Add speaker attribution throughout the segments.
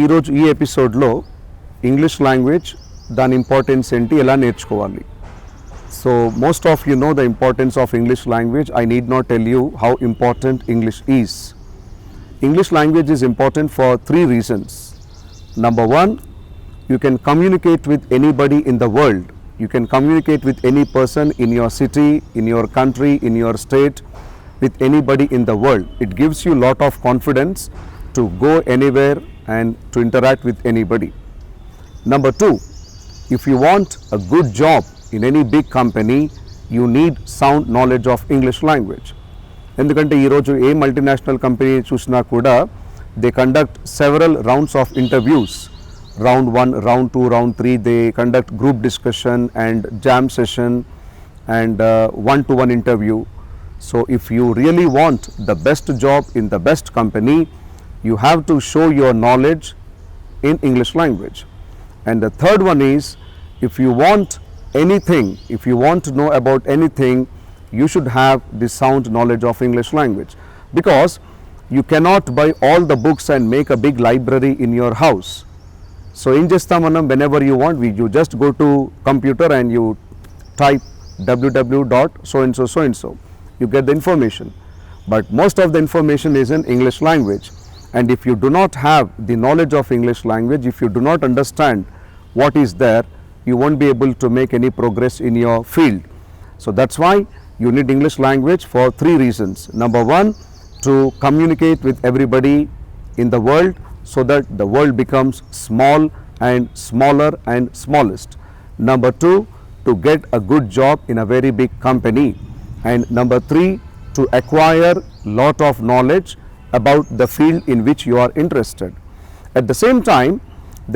Speaker 1: ఈరోజు ఈ ఎపిసోడ్లో ఇంగ్లీష్ లాంగ్వేజ్ దాని ఇంపార్టెన్స్ ఏంటి, ఎలా నేర్చుకోవాలి. So most of you know the importance of English language. I need not tell you how important English is. English language is important for 3 reasons. Number 1, you can communicate with anybody in the world. You can communicate with any person in your city, in your country, in your state, with anybody in the world. It gives you lot of confidence to go anywhere and to interact with anybody. Number 2, if you want a good job in any big company, you need sound knowledge of English language. ఎందుకంటే ఈరోజు ఏ multinational company చూసినా కూడా they conduct several rounds of interviews. Round 1, round 2, round 3, they conduct group discussion and jam session and one-to-one interview. So if you really want the best job in the best company, you have to show your knowledge in English language. And the third one is, if you want anything, if you want to know about anything, you should have the sound knowledge of English language, because you cannot buy all the books and make a big library in your house. So in Jesthamanam, whenever you want, you just go to computer and you type www.so-and-so. You get the information. But most of the information is in English language. And if you do not have the knowledge of English language, if you do not understand what is there, you won't be able to make any progress in your field. So that's why you need English language for 3 reasons. Number 1, to communicate with everybody in the world, so that the world becomes small and smaller and smallest. Number 2, to get a good job in a very big company. And number 3, to acquire lot of knowledge about the field in which you are interested. At the same time,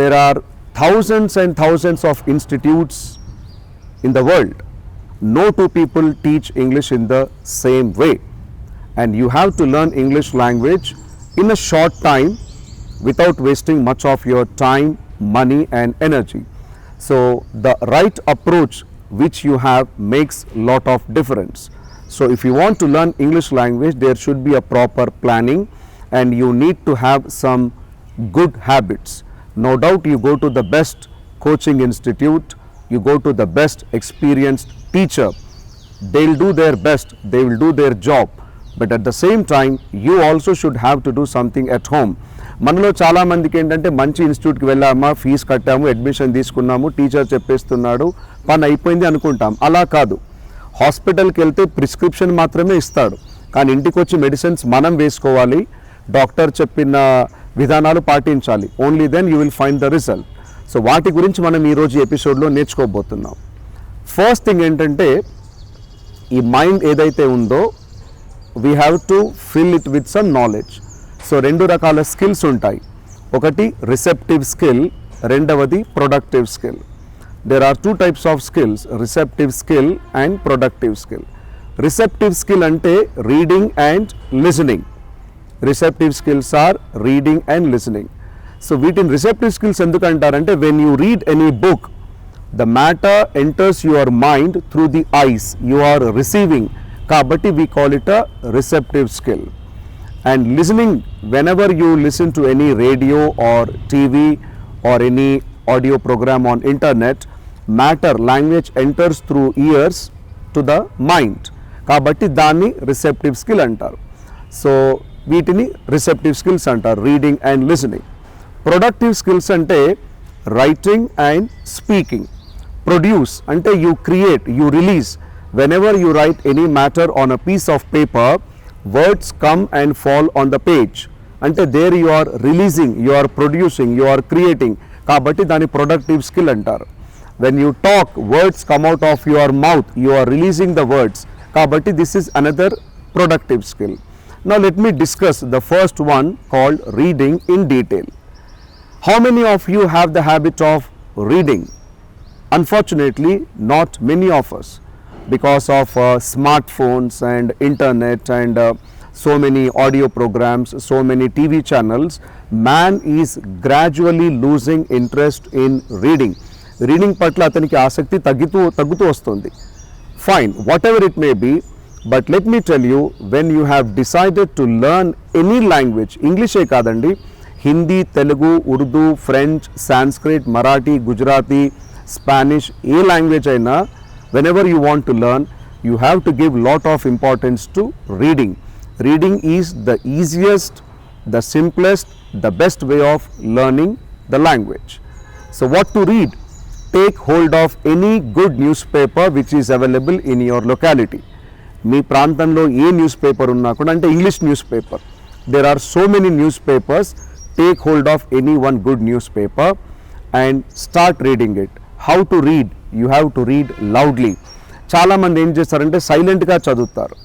Speaker 1: there are thousands and thousands of institutes in the world. No two people teach English in the same way. And you have to learn English language in a short time without wasting much of your time, money and energy. So the right approach which you have makes lot of difference. So if you want to learn English language, there should be a proper planning and you need to have some good habits. No doubt you go to the best coaching institute, you go to the best experienced teacher. They'll do their best, they will do their job. But at the same time, you also should have to do something at home. మనలో చాలామందికి ఏంటంటే మంచి ఇన్స్టిట్యూట్కి వెళ్ళామా, fee కట్టాము, admission తీసుకున్నాము, teacher చెప్పేస్తున్నాడు, పని అయిపోయింది అనుకుంటాం. అలా కాదు. హాస్పిటల్కి వెళ్తే ప్రిస్క్రిప్షన్ మాత్రమే ఇస్తాడు, కానీ ఇంటికి వచ్చి మెడిసిన్స్ మనం వేసుకోవాలి, డాక్టర్ చెప్పిన విధానాలు పాటించాలి. Only then you will find the result. So వాటి గురించి మనం ఈరోజు ఎపిసోడ్లో నేర్చుకోబోతున్నాం. ఫస్ట్ థింగ్ ఏంటంటే, ఈ మైండ్ ఏదైతే ఉందో we have to fill it with some knowledge. So 2 రకాల స్కిల్స్ ఉంటాయి. ఒకటి రిసెప్టివ్ స్కిల్, రెండవది productive skill. There are 2 types of skills, receptive skill and productive skill. Receptive skill అంటే reading and listening. Receptive skills are reading and listening. So వీటిని receptive skills ఎందుకంటారంటే, when you read any book, the matter enters your mind through the eyes, you are receiving, kabatti we call it a receptive skill. And listening, whenever you listen to any radio or TV or any audio program on internet, matter, language enters through ears to the mind, kabatti danni receptive skill antaru. So వీటిని receptive skills antaru, reading and listening. Productive skills ante writing and speaking. Produce ante you create, you release. Whenever you write any matter on a piece of paper, words come and fall on the page. Ante there you are releasing, you are producing, you are creating. Kabatti dani productive skill antaru. When you talk, words come out of your mouth, you are releasing the words. Kabatti this is another productive skill. Now let me discuss the first one called reading in detail. How many of you have the habit of reading? Unfortunately, not many of us, because of smartphones and internet and so many audio programs, so many TV channels, man is gradually losing interest in reading. Reading patla ataniki asakti taggutu vastundi. Fine, whatever it may be, but let me tell you, when you have decided to learn any language, English e kadandi, Hindi, Telugu, Urdu, French, Sanskrit, Marathi, Gujarati, Spanish, ఏ language అయినా whenever you want to learn, you have to give lot of importance to reading. Reading is the easiest, the simplest, the best way of learning the language. So what to read? Take hold of any good newspaper which is available in your locality. మీ ప్రాంతంలో ఏ news paper ఉన్నా కూడా, అంటే English news paper, there are so many newspapers. Take hold of any one good newspaper and start reading it. How to read? You have to read loudly. చాలామంది ఏం చేస్తారంటే సైలెంట్గా చదువుతారు.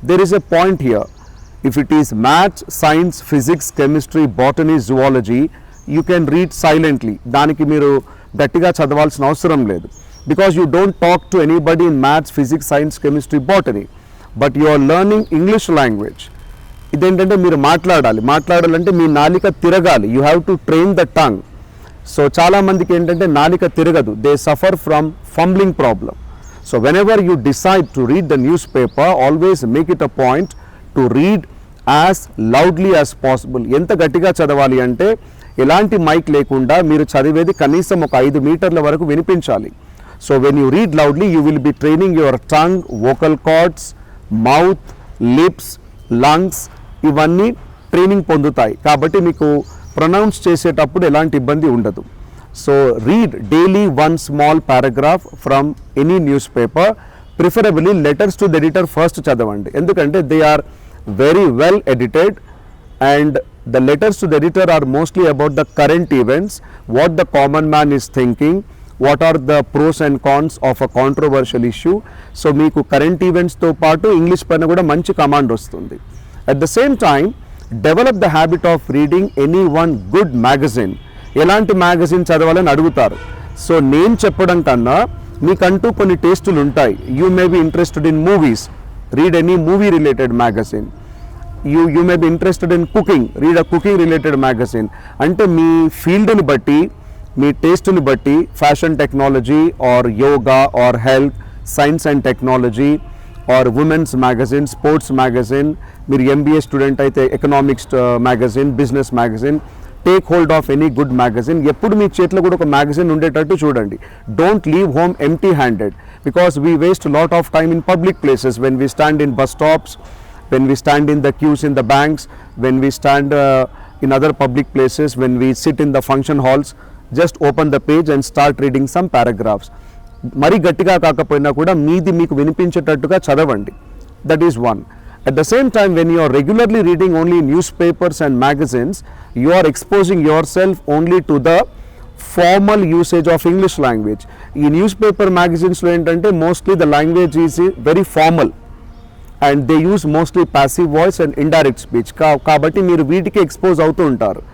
Speaker 1: There is a point here. If it is maths, science, physics, chemistry, botany, zoology, you can read silently. దానికి మీరు గట్టిగా చదవాల్సిన అవసరం లేదు. Because you don't talk to anybody in maths, physics, science, chemistry, botany. But you are learning English language. ఇదేంటంటే మీరు మాట్లాడాలంటే మీ నాలిక తిరగాలి. You have to train the tongue. So చాలామందికి ఏంటంటే నాలిక తిరగదు. They suffer from fumbling problem. So whenever you decide to read the newspaper, always make it a point to read as loudly as possible. ఎంత గట్టిగా చదవాలి అంటే ఎలాంటి mic లేకుండా మీరు చదివేది కనీసం ఒక 5 మీటర్ల వరకు వినిపించాలి. So when you read loudly you will be training your tongue, vocal cords, mouth, lips, lungs, ఇవన్నీ ట్రైనింగ్ పొందుతాయి. కాబట్టి మీకు ప్రొనౌన్స్ చేసేటప్పుడు ఎలాంటి ఇబ్బంది ఉండదు. So read daily one small paragraph from any news paper. Preferably letters to the editor first చదవండి. ఎందుకంటే they are very well edited and the letters to the editor are mostly about the current events, what the common man is thinking, what are the pros and cons of a controversial issue. So మీకు current ఈవెంట్స్తో పాటు English పైన కూడా మంచి command వస్తుంది. At the same time develop the habit of reading any one good magazine. ఎలాంటి magazine చదవాలని అడుగుతారు. సో నేను చెప్పడం కన్నా మీకంటూ కొన్ని టేస్టులు ఉంటాయి. You may be interested in movies, read any movie related magazine. You may be interested in cooking, read a cooking related magazine. అంటే మీ ఫీల్డ్ని బట్టి, మీ టేస్ట్ని బట్టి fashion technology or yoga or health, science and technology or women's magazine, sports magazine, మీరు MBA student అయితే economics magazine, business magazine. Take hold of any good magazine. ఎప్పుడు మీ చేతిలో కూడా ఒక మ్యాగజైన్ ఉండేటట్టు చూడండి. Don't leave home empty handed, because we waste lot of time in public places, when we stand in bus stops, when we stand in the queues in the banks, when we stand in other public places, when we sit in the function halls. Just open the page and start reading some paragraphs. మరీ గట్టిగా కాకపోయినా కూడా మీది మీకు వినిపించేటట్టుగా చదవండి. That is one. At the same time, when you are regularly reading only newspapers and magazines, you are exposing yourself only to the formal usage of English language. In newspaper magazines lo entante mostly the language is very formal and they use mostly passive voice and indirect speech. Kabatti meer veetiki expose avutu untaru.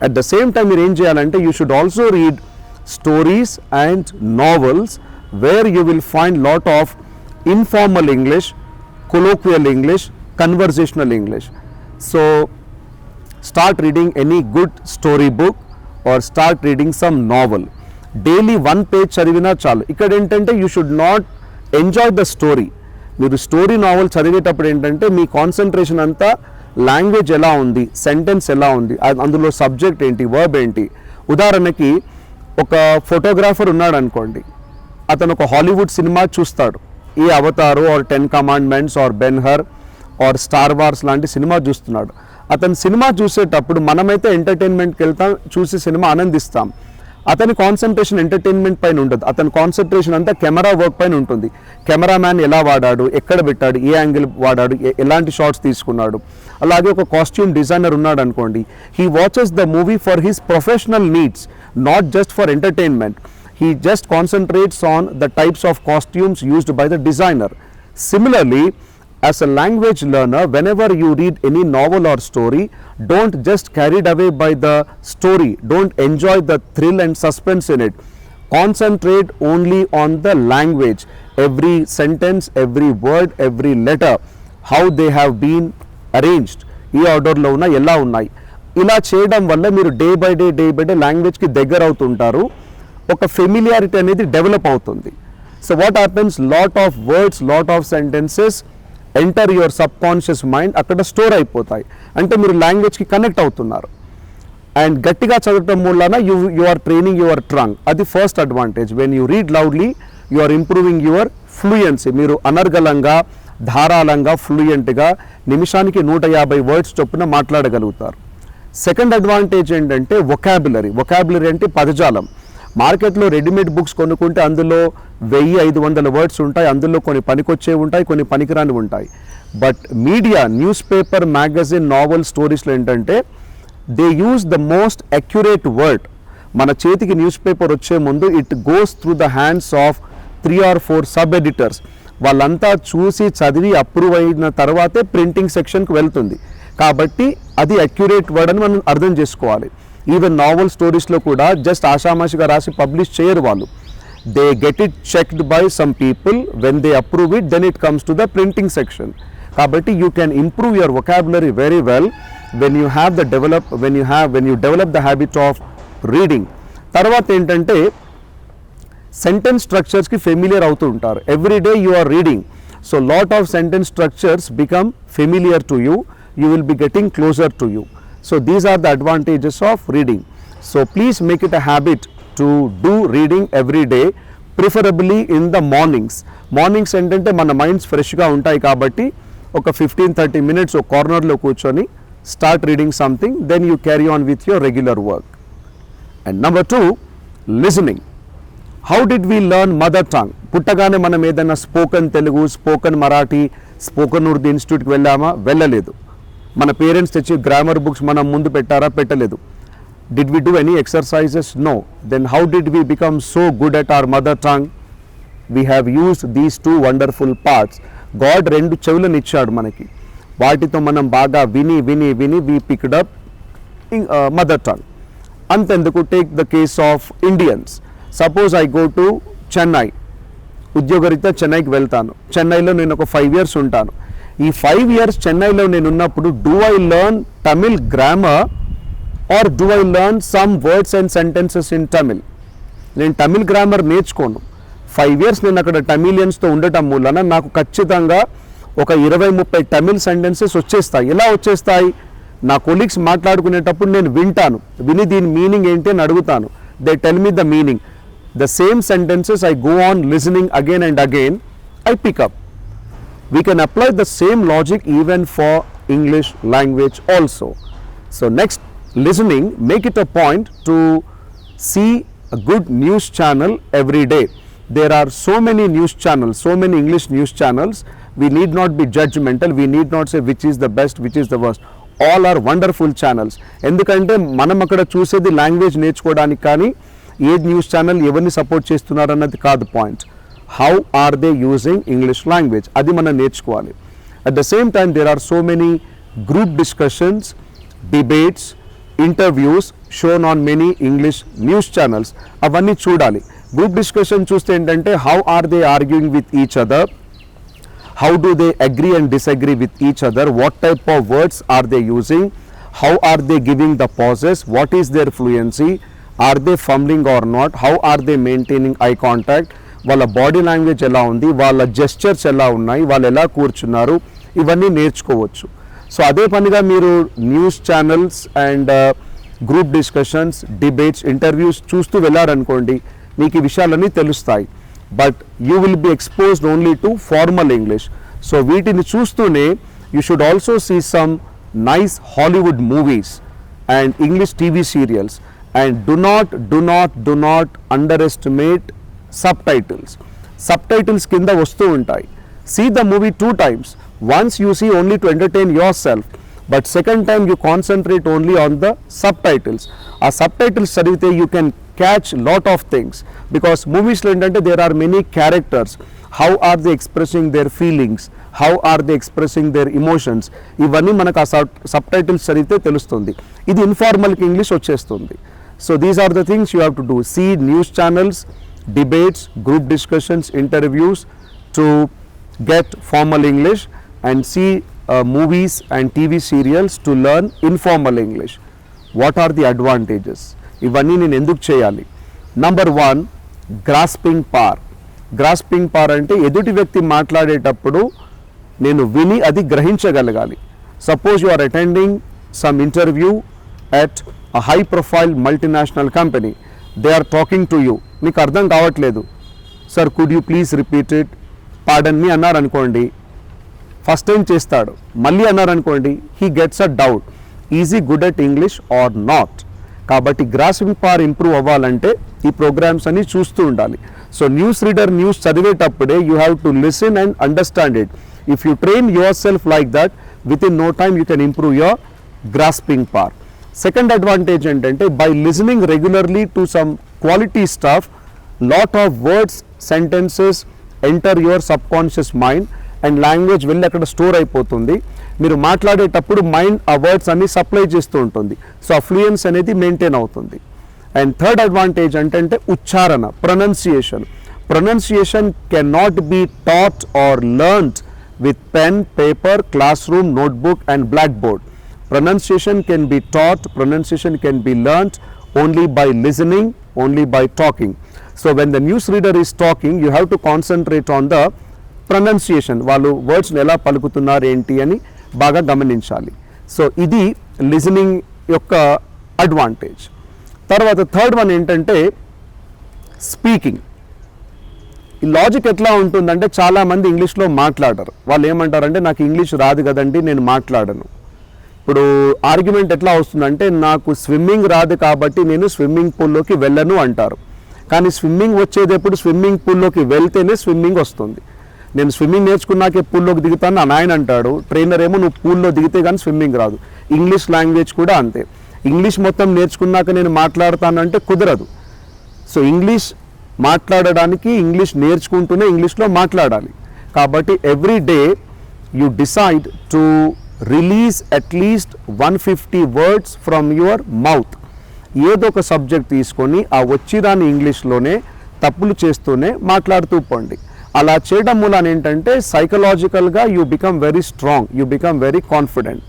Speaker 1: At the same time meer em cheyalante you should also read stories and novels where you will find lot of informal English, colloquial English, conversational English. So start reading any good story book or start reading some novel. Daily one page చదివినా చాలు. ఇక్కడ ఏంటంటే you should not enjoy the story. మీరు story naval చదివేటప్పుడు ఏంటంటే మీ concentration అంతా language ఎలా ఉంది, సెంటెన్స్ ఎలా ఉంది, అందులో సబ్జెక్ట్ ఏంటి, వర్బ్ ఏంటి. ఉదాహరణకి ఒక ఫోటోగ్రాఫర్ ఉన్నాడు అనుకోండి, అతను ఒక హాలీవుడ్ సినిమా చూస్తాడు. ఈ Avatar or 10 commandments or Ben Hur or Star Wars లాంటి సినిమా చూస్తున్నాడు. అతను సినిమా చూసేటప్పుడు మనమైతే ఎంటర్టైన్మెంట్కి వెళ్తాం, చూసి సినిమా ఆనందిస్తాం. అతని కాన్సన్ట్రేషన్ ఎంటర్టైన్మెంట్ పైన ఉండదు. అతని కాన్సన్ట్రేషన్ అంతా కెమెరా వర్క్ పైన ఉంటుంది. కెమెరామ్యాన్ ఎలా వాడాడు, ఎక్కడ పెట్టాడు, ఏ యాంగిల్ వాడాడు, ఎలాంటి షాట్స్ తీసుకున్నాడు. అలాగే ఒక కాస్ట్యూమ్ డిజైనర్ ఉన్నాడు అనుకోండి, he watches the movie for his professional needs, not just for entertainment. He just concentrates on the types of costumes used by the designer. Similarly, as a language learner, whenever you read any novel or story, don't just carried away by the story. Don't enjoy the thrill and suspense in it. Concentrate only on the language. Every sentence, every word, every letter, how they have been arranged. ఈ ఆర్డర్లో ఉన్న ఎలా ఉన్నాయి. ఇలా చేయడం వల్ల మీరు day by day లాంగ్వేజ్కి దగ్గర అవుతుంటారు. ఒక ఫెమిలియారిటీ అనేది డెవలప్ అవుతుంది. So what happens, lot of words, lot of sentences enter your sub conscious mind, అక్కడ స్టోర్ అయిపోతాయి. అంటే మీరు లాంగ్వేజ్కి కనెక్ట్ అవుతున్నారు. అండ్ గట్టిగా చదవటం మూలన you are training your tongue. అది first advantage. When you read loudly you are improving your fluency. మీరు అనర్గళంగా, ధారాళంగా, ఫ్లూయెంట్గా నిమిషానికి 150 వర్డ్స్ చొప్పున మాట్లాడగలుగుతారు. సెకండ్ అడ్వాంటేజ్ ఏంటంటే వొకాబులరీ. వొకాబులరీ అంటే పదజాలం. మార్కెట్లో రెడీమేడ్ బుక్స్ కొనుక్కుంటే అందులో 1500 వర్డ్స్ ఉంటాయి. అందులో కొన్ని పనికొచ్చేవి ఉంటాయి, కొన్ని పనికిరాని ఉంటాయి. But media, newspaper, magazine, novel, స్టోరీస్లో ఏంటంటే they use the most accurate word. మన చేతికి న్యూస్ పేపర్ వచ్చే ముందు it goes through the hands of 3 or 4 sub editors. వాళ్ళంతా చూసి చదివి అప్రూవ్ అయిన తర్వాతే ప్రింటింగ్ సెక్షన్కి వెళ్తుంది. కాబట్టి అది అక్యురేట్ వర్డ్ అని మనం అర్థం చేసుకోవాలి. ఈవెన్ నావెల్, స్టోరీస్లో కూడా జస్ట్ ఆషామాషిగా రాసి పబ్లిష్ చేయరు వాళ్ళు. They get it checked by some people. When they approve it, then it comes to the printing section. కాబట్టి you can improve your vocabulary very well when you have the when you develop the habit of reading. తర్వాత ఏంటంటే sentence స్ట్రక్చర్స్కి familiar అవుతూ ఉంటారు. Every day you are reading, so lot of sentence structures become familiar to you. You will be getting closer to you. So these are the advantages of reading. So please make it a habit to do reading every day, preferably in the mornings. Mornings ఏంటంటే మన minds ఫ్రెష్గా ఉంటాయి కాబట్టి ఒక 15-30 minutes ఒక కార్నర్లో కూర్చొని start reading something, then you carry on with your regular work. And number 2, listening. How did we learn mother tongue? పుట్టగానే మనం ఏదైనా spoken Telugu, spoken Marathi, spoken Urdu ఇన్స్టిట్యూట్కి వెళ్ళామా? వెళ్ళలేదు. మన పేరెంట్స్ తెచ్చి గ్రామర్ బుక్స్ మనం ముందు పెట్టారా? పెట్టలేదు. Did we do any exercises? No. Then how did we become so good at our mother tongue? We have used these 2 wonderful parts. God 2 చెవులను ఇచ్చాడు మనకి. వాటితో మనం బాగా విని విని విని we picked up mother tongue. అంతెందుకు, take the case of Indians. Suppose I go to Chennai, ఉద్యోగరీత్యా చెన్నైకి వెళ్తాను. చెన్నైలో నేను ఒక 5 years ఉంటాను. ఈ 5 years చెన్నైలో నేను ఉన్నప్పుడు do I learn Tamil grammar or do I learn some words and sentences in Tamil? నేను తమిళ్ గ్రామర్ నేర్చుకోను. 5 years నేను అక్కడ తమిళియన్స్తో ఉండటం మూలన నాకు ఖచ్చితంగా ఒక 20-30 తమిళ్ సెంటెన్సెస్ వచ్చేస్తాయి. ఎలా వచ్చేస్తాయి? నా కొలీగ్స్ మాట్లాడుకునేటప్పుడు నేను వింటాను, విని దీని మీనింగ్ ఏంటి అని అడుగుతాను. They tell me the meaning. The same sentences I go on listening again and again, I pick up. We can apply the same logic even for English language also. So next, listening, make it a point to see a good news channel every day. There are so many news channels, so many English news channels. We need not be judgmental. We need not say which is the best, which is the worst. All are wonderful channels. ఎందుకంటే మనం అక్కడ చూసేది language నేర్చుకోవడానికి, కానీ ఏ news channel ఎవరిని support చేస్తున్నారు అన్నది కాదు point. How are they using English language? అది మనం నేర్చుకోవాలి. At the same time, there are so many group discussions, debates, interviews shown on many English news channels. అవన్నీ చూడాలి. గ్రూప్ డిస్కషన్ చూస్తే ఏంటంటే how are they arguing with each other? How do they agree and disagree with each other? What type of words are they using? How are they giving the pauses? What is their fluency? Are they fumbling or not? How are they maintaining eye contact? వాళ్ళ body language ఎలా ఉంది, వాళ్ళ gestures ఎలా ఉన్నాయి, వాళ్ళు ఎలా కూర్చున్నారు, ఇవన్నీ నేర్చుకోవచ్చు. సో అదే పనిగా మీరు news channels and group discussions, debates, interviews చూస్తూ వెళ్ళారనుకోండి, మీకు ఈ విషయాలన్నీ తెలుస్తాయి. But you will be exposed only to formal English. So వీటిని చూస్తూనే you should also see some nice Hollywood movies and English TV serials. And do not underestimate subtitles కింద వస్తూ ఉంటాయి. See the movie 2 times. Once you see only to entertain yourself, but second time you concentrate only on the subtitles. ఆ subtitles చదివితే you can catch lot of things, because movies లో ఏంటంటే there are many characters. How are they expressing their feelings? How are they expressing their emotions? ఇవన్నీ మనకు ఆ subtitles చదివితే తెలుస్తుంది. ఇది ఇన్ఫార్మల్కి ఇంగ్లీష్ వచ్చేస్తుంది. So these are the things you have to do. See news channels, debates, group discussions, interviews to get formal English, and see movies and TV serials to learn informal English. What are the advantages? ఇవన్నీ నేను ఎందుకు చేయాలి? Number 1, grasping power. Grasping power అంటే ఎదుటి వ్యక్తి మాట్లాడేటప్పుడు నేను విని అది గ్రహించగలగాలి. Suppose you are attending some interview at a high profile multinational company, they are talking to you, మీకు అర్థం కావట్లేదు, sir could you please repeat it, pardon me అన్నారు అనుకోండి, ఫస్ట్ టైం చేస్తాడు, మళ్ళీ అన్నారు అనుకోండి, he gets a doubt, is he good at English or not. కాబట్టి గ్రాస్పింగ్ పవర్ ఇంప్రూవ్ అవ్వాలంటే ఈ ప్రోగ్రామ్స్ అన్ని చూస్తూ ఉండాలి. సో న్యూస్ రీడర్ న్యూస్ చదివేటప్పుడే you have to listen and understand it. If you train yourself like that, within no time you can improve your grasping power. Second advantage ఏంటంటే, by listening regularly to some quality stuff, lot of words, sentences enter your sub conscious mind and language వెళ్ళి అక్కడ store అయిపోతుంది. మీరు మాట్లాడేటప్పుడు mind ఆ words అన్ని supply చేస్తూ ఉంటుంది. సో ఆ ఫ్లూయెన్స్ అనేది మెయింటైన్ అవుతుంది. అండ్ థర్డ్ అడ్వాంటేజ్ అంటే ఉచ్చారణ, pronunciation. Pronunciation can not be taught or learned with pen, paper, classroom, notebook and blackboard. Pronunciation can be taught, pronunciation can be learnt only by listening, only by talking. So when the news reader is talking, you have to concentrate on the pronunciation. వాళ్ళు words ఎలా పలుకుతున్నారు ఏంటి అని బాగా గమనించాలి. So ఇది listening యొక్క advantage. తర్వాత థర్డ్ వన్ ఏంటంటే స్పీకింగ్. ఈ లాజిక్ ఎట్లా ఉంటుందంటే, చాలామంది ఇంగ్లీష్లో మాట్లాడరు. వాళ్ళు ఏమంటారంటే, నాకు ఇంగ్లీష్ రాదు కదండి, నేను మాట్లాడను. ఇప్పుడు ఆర్గ్యుమెంట్ ఎట్లా వస్తుందంటే, నాకు స్విమ్మింగ్ రాదు కాబట్టి నేను స్విమ్మింగ్ పూల్లోకి వెళ్ళను అంటారు. కానీ స్విమ్మింగ్ వచ్చేది ఎప్పుడు, స్విమ్మింగ్ పూల్లోకి వెళ్తేనే స్విమ్మింగ్ వస్తుంది. నేను స్విమ్మింగ్ నేర్చుకున్నాకే పూల్లోకి దిగుతాను అని ఆయన అంటాడు. ట్రైనర్ ఏమో నువ్వు పూల్లో దిగితే కానీ స్విమ్మింగ్ రాదు. ఇంగ్లీష్ లాంగ్వేజ్ కూడా అంతే. ఇంగ్లీష్ మొత్తం నేర్చుకున్నాక నేను మాట్లాడతాను అంటే కుదరదు. సో ఇంగ్లీష్ మాట్లాడడానికి ఇంగ్లీష్ నేర్చుకుంటూనే ఇంగ్లీష్లో మాట్లాడాలి. కాబట్టి every day you decide to release at least 150 words from your mouth. ఏదో ఒక సబ్జెక్ట్ తీసుకొని ఆ వచ్చిరాని ఇంగ్లీష్లోనే తప్పులు చేస్తూనే మాట్లాడుతూ పోండి. అలా చేయడం మూలాన ఏంటంటే, సైకలాజికల్గా you become very strong, you become very confident.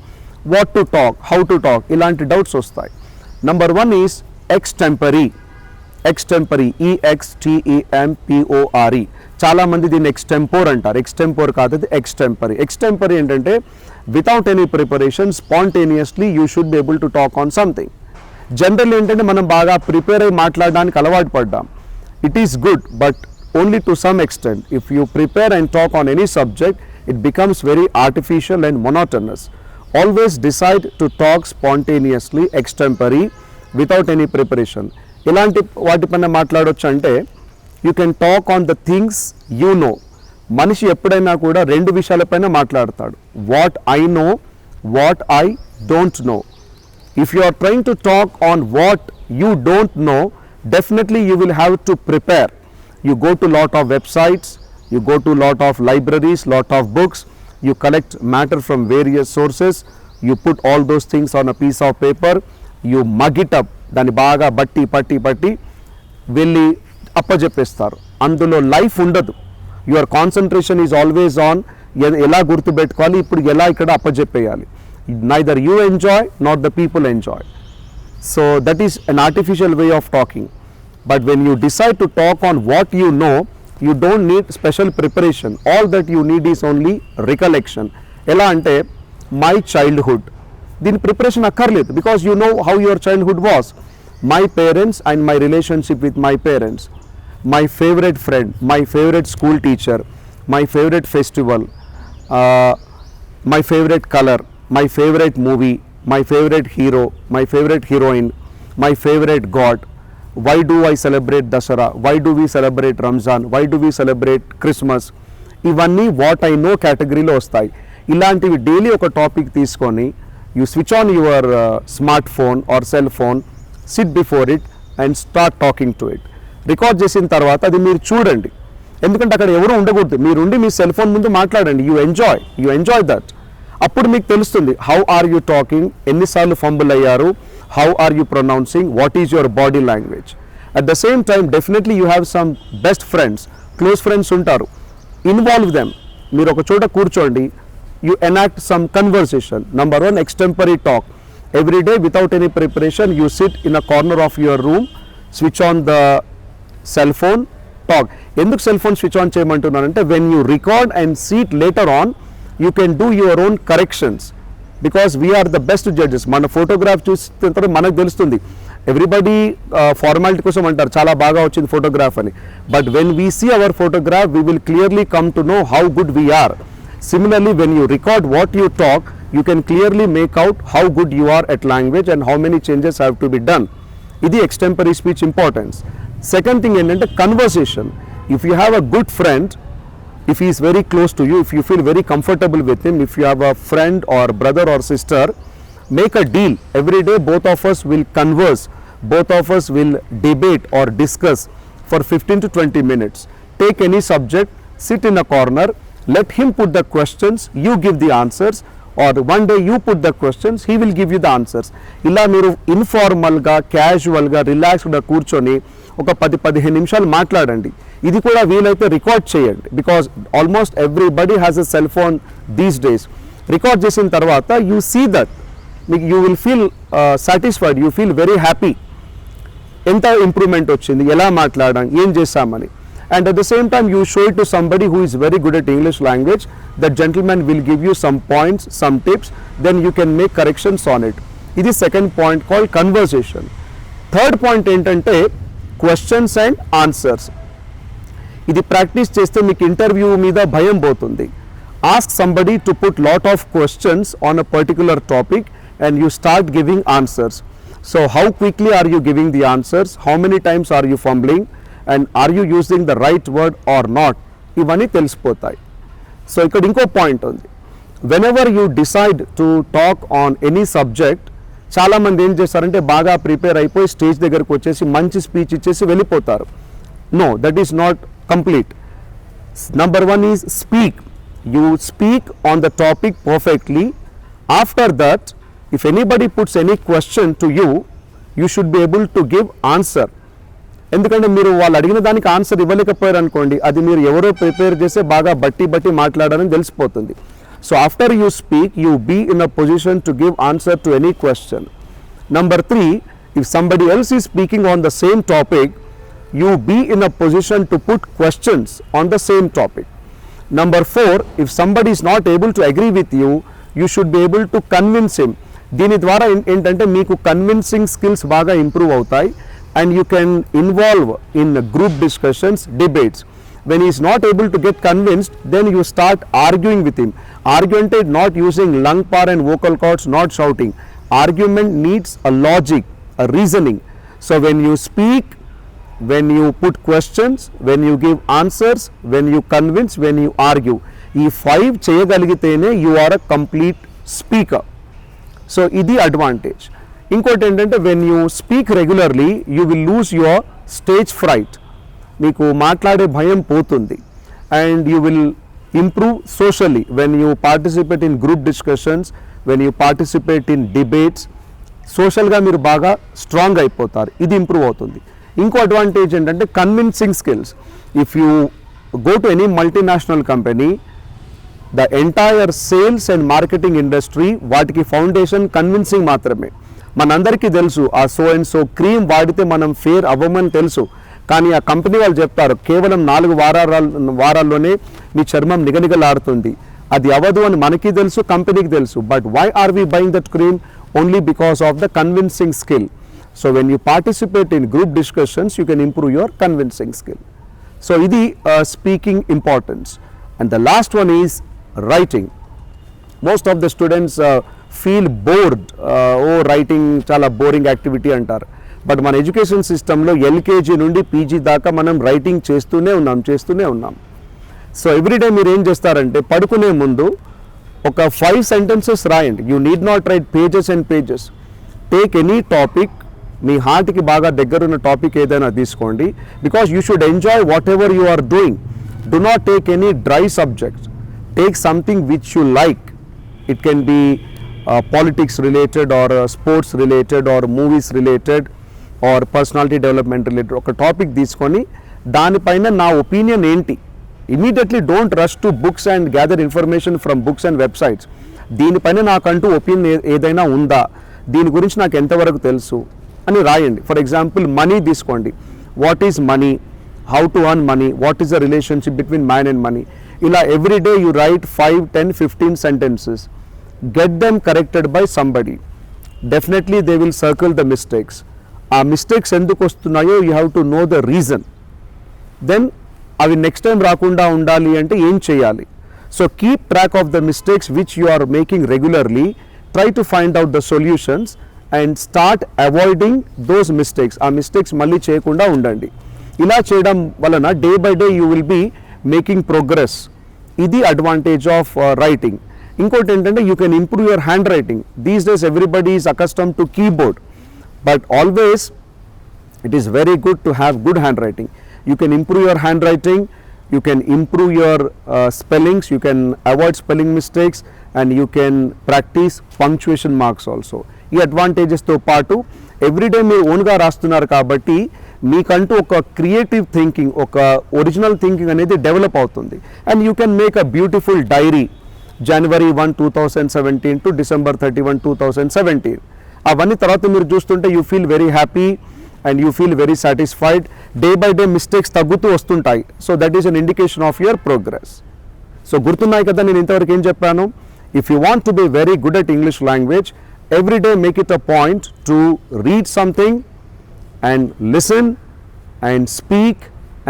Speaker 1: What to talk, how to talk, ఇలాంటి డౌట్స్ వస్తాయి. Number 1 is extempore. Extempore, EXTEMPORE. చాలామంది దీన్ని ఎక్స్టెంపోర్ అంటారు. ఎక్స్టెంపోర్ కాదు, అది ఎక్స్టెంపరీ. ఎక్స్టెంపరీ ఏంటంటే, without any preparation spontaneously you should be able to talk on something. General ఏంటంటే, మనం బాగా ప్రిపేర్ అయ్యి మాట్లాడడానికి అలవాటు పడ్డాం. It is good, but only to some extent. If you prepare and talk on any subject, it becomes very artificial and monotonous. Always decide to talk spontaneously, extempore, without any preparation. ఇలాంటి వాటిపైన మాట్లాడవచ్చు అంటే, you can talk on the things you know. మనిషి ఎప్పుడైనా కూడా రెండు విషయాలపైన మాట్లాడతాడు. What I know, what I don't know. If you are trying to talk on what you don't know, definitely you will have to prepare. You go to lot of websites, you go to lot of libraries, lot of books, you collect matter from various sources, you put all those things on a piece of paper, you mug it up, దాన్ని బాగా బట్టి పట్టి పట్టి వెళ్ళి అప్పజెప్పేస్తారు. అందులో life ఉండదు. Your concentration is always on ఎలా గుర్తుపెట్టుకోవాలి, ఇప్పుడు ఎలా ఇక్కడ అప్పజెప్పేయాలి. Neither you enjoy not the people enjoy. So that is an artificial way of talking. But when you decide to talk on what you know, you don't need special preparation. All that you need is only recollection. Ela ante my childhood. Din preparation akkarledu, because you know how your childhood was. My parents and my relationship with my parents. My favorite friend, my favorite school teacher, my favorite festival, my favorite color, my favorite movie, my favorite hero, my favorite heroine, my favorite god. Why do I celebrate Dasara? Why do we celebrate Ramzan? Why do we celebrate Christmas? ఇవన్నీ what I no కేటగిరీలో వస్తాయి. ఇలాంటివి daily ఒక topic తీసుకొని you switch on your smart phone are cell phone, SIT before it and start talking to it. Record చేసిన తర్వాత అది మీరు చూడండి, ఎందుకంటే అక్కడ ఎవరు ఉండకూడదు. మీరుండి మీ సెల్ ఫోన్ ముందు మాట్లాడండి. You enjoy that. అప్పుడు మీకు తెలుస్తుంది హౌ ఆర్ యూ టాకింగ్, ఎన్నిసార్లు ఫంబుల్ అయ్యారు, how are you pronouncing, what is your body language. At the same time, definitely you have some best friends, close friends ఉంటారు. Involve them. మీరు ఒక చోట కూర్చోండి, you enact some conversation. Number 1, extempore talk. Every day without any preparation, you sit in a corner of your room, switch on the cell phone, talk. ఎందుకు cell phone switch on చేయమంటున్నానంటే, when you record and see it later on, you can do your own corrections. Because we are the best judges. మన photograph చూసిన తర్వాత మనకు తెలుస్తుంది. Everybody formality కోసం అంటారు చాలా బాగా వచ్చింది ఫోటోగ్రాఫ్ అని, but when we see our photograph we will clearly come to know how good we are. Similarly, when you record what you talk, you can clearly make out how good you are at language and how many changes have to be done. Idi extempore speech importance. Second thing endante conversation. If you have a good friend, if he is very close to you, if you feel very comfortable with him, if you have a friend or brother or sister, make a deal. Every day both of us will converse, both of us will debate or discuss for 15 to 20 minutes. Take any subject, sit in a corner, let him put the questions, you give the answers, or one day you put the questions, he will give you the answers. ఇలా మీరు ఇన్ఫార్మల్గా క్యాజువల్గా రిలాక్స్డ్గా కూర్చొని ఒక 10-15 నిమిషాలు మాట్లాడండి. ఇది కూడా వీలైతే రికార్డ్ చేయండి, because almost everybody has a cell phone these days. Record చేసిన తర్వాత యూ సీ దట్ మీకు you will feel satisfied, you feel very happy. ఎంత ఇంప్రూవ్మెంట్ వచ్చింది, ఎలా మాట్లాడాం, ఏం చేశామని. And at the same time you show it to somebody who is very good at English language. That gentleman will give you some points, some tips, then you can make corrections on it. This is second point called conversation. Third point ఏంటంటే questions and answers. ఇది practice చేస్తే మీకు interview మీద భయం పోతుంది. Ask somebody to put lot of questions on a particular topic and you start giving answers. So how quickly are you giving the answers, how many times are you fumbling, and are you using the right word or not, ఇవన్నీ తెలిసిపోతాయి. So ఇక్కడ ఇంకో point ఉంది. Whenever you decide to talk on any subject, చాలామంది ఏం చేస్తారంటే బాగా prepare అయిపోయి స్టేజ్ దగ్గరకు వచ్చేసి మంచి స్పీచ్ ఇచ్చేసి వెళ్ళిపోతారు. No, that is not complete. Number 1 is speak. You speak on the topic perfectly. After that if anybody puts any question to you, you should be able to give answer. ఎందుకంటే మీరు వాళ్ళు అడిగిన దానికి answer ఇవ్వలేకపోయారు అనుకోండి, అది మీరు ఎవరో prepare చేస్తే బాగా బట్టి మాట్లాడాలని తెలిసిపోతుంది. So after you speak, you be in a position to give answer to any question. Number 3, if somebody else is speaking on the same topic, you be in a position to put questions on the same topic. Number 4, if somebody is not able to agree with you, you should be able to convince him. దీని ద్వారా ఏంటంటే మీకు convincing skills బాగా improve అవుతాయి. And you can involve in group discussions, debates. When he is not able to get convinced, then you start arguing with him. Argument not using lung power and vocal cords, not shouting. Argument needs a logic, a reasoning. So when you speak, when you put questions, when you give answers, when you convince, when you argue, ఈ 5 చేయగలిగితేనే you are a complete speaker. So ఇది advantage. ఇంకోటి ఏంటంటే when you speak regularly you will lose your stage fright. మీకు మాట్లాడే భయం పోతుంది. And you will improve socially when you participate in group discussions, when you participate in debates. సోషల్గా మీరు బాగా స్ట్రాంగ్ అయిపోతారు, ఇది ఇంప్రూవ్ అవుతుంది. ఇంకో అడ్వాంటేజ్ ఏంటంటే convincing skills. If you go to any multinational company, the entire sales and marketing industry వాటికి foundation convincing మాత్రమే. మనందరికీ తెలుసు ఆ సో అండ్ సో క్రీమ్ వాడితే మనం ఫేర్ అవ్వమని తెలుసు, కానీ ఆ కంపెనీ వాళ్ళు చెప్తారు కేవలం 4 వారాల్లోనే మీ చర్మం నిగనిగలాడుతుంది. అది అవ్వదు అని మనకి తెలుసు, కంపెనీకి తెలుసు. But why are we buying that cream? Only because of the convincing skill. So when you participate in group discussions you can improve your convincing skill. So ఇది speaking importance. And the last one is writing. Most of the students feel bored. Writing చాలా boring activity అంటారు. బట్ మన education సిస్టంలో LKG నుండి PG దాకా మనం writing చేస్తూనే ఉన్నాం. సో ఎవ్రీడే మీరు ఏం చేస్తారంటే పడుకునే ముందు ఒక 5 sentences రాయండి. You need not write pages and pages. Take any topic, మీ హార్ట్కి బాగా దగ్గరున్న టాపిక్ ఏదైనా తీసుకోండి. Because you should enjoy whatever you are doing. Do not take any dry subjects. Take something which you like. It can be politics related or sports related or movies related or personality development related. ఒక topic తీసుకొని దానిపైన నా opinion ఏంటి, immediately don't rush to books and gather information from books and websites. దీనిపైన నాకంటూ opinion ఏదైనా ఉందా, దీని గురించి నాకు ఎంతవరకు తెలుసు అని రాయండి. ఫర్ ఎగ్జాంపుల్ మనీ తీసుకోండి. What is money, how to earn money, what is the relationship between man and money. ఇలా every day you right 5, 10, 15 sentences. get them corrected by somebody. Definitely they will circle the mistakes. ఆ mistakes ఎందుకు వస్తున్నాయో you have to know the reason. Then అవి next time రాకుండా ఉండాలి అంటే ఏం చేయాలి? So keep track of the mistakes which you are making regularly, try to find out the solutions and start avoiding those mistakes. ఆ mistakes మళ్ళీ చేయకుండా ఉండండి. ఇలా చేయడం వలన day by day you will be making progress. ఇది advantage of writing. ఇంకోటి ఏంటంటే you can improve your hand writing. These days everybody is accustom to keyboard, but always it is very good to have good handwriting. You can improve your handwriting, you can improve your spellings, you can avoid spelling mistakes, and you can practice punctuation marks also. ఈ advantages తో పాటు everyday మీరు ఓన్గా రాస్తున్నారు కాబట్టి మీకంటూ ఒక creative thinking, ఒక ఒరిజినల్ థింకింగ్ అనేది డెవలప్ అవుతుంది. And you can make a beautiful diary January 1, 2017 to December 31, 2017. అవన్నీ తర్వాత మీరు చూస్తుంటే you feel very happy and you feel very satisfied. Day by day mistakes తగ్గుతూ వస్తుంటాయి. So that is an indication of your progress. So గుర్తున్నాయి కదా నేను ఇంతవరకు ఏం చెప్పాను? If you want to be very good at English language, every day make it a point to read something and listen and speak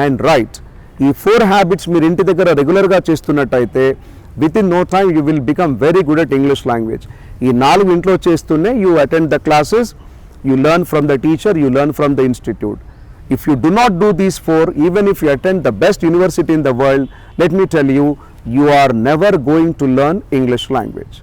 Speaker 1: and right. ఈ 4 habits మీరు ఇంటి దగ్గర రెగ్యులర్గా చేస్తున్నట్టయితే with in no time you will become very good at English language. ఈ 4 ఇంట్లో చేస్తూనే you attend the classes, you learn from the teacher, you learn from the institute. If you do not do these 4, even if you attend the best university in the world, let me tell you, you are never going to learn English language.